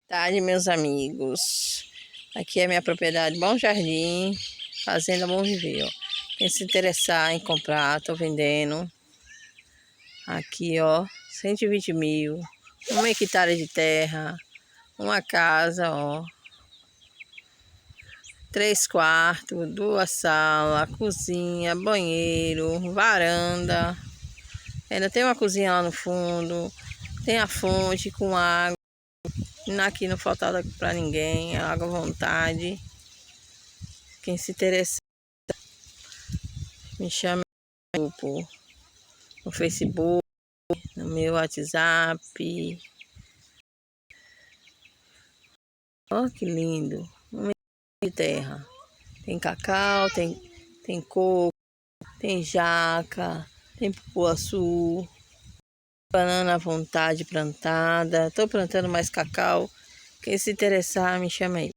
Tarde, meus amigos. Aqui é minha propriedade Bom Jardim, Fazenda Bom Viver. Ó. Quem se interessar em comprar, tô vendendo. Aqui, ó, 120 mil. 1 hectare de terra. Uma casa, ó. 3 quartos, 2 salas, cozinha, banheiro, varanda. Ainda tem uma cozinha lá no fundo. Tem a fonte com água. Aqui não falta água para ninguém, água à vontade. Quem se interessar, me chama no Facebook, no meu WhatsApp. Olha que lindo, um de terra. Tem cacau, tem coco, tem jaca, tem cupuaçu, banana à vontade plantada. Estou plantando mais cacau. Quem se interessar, me chama aí.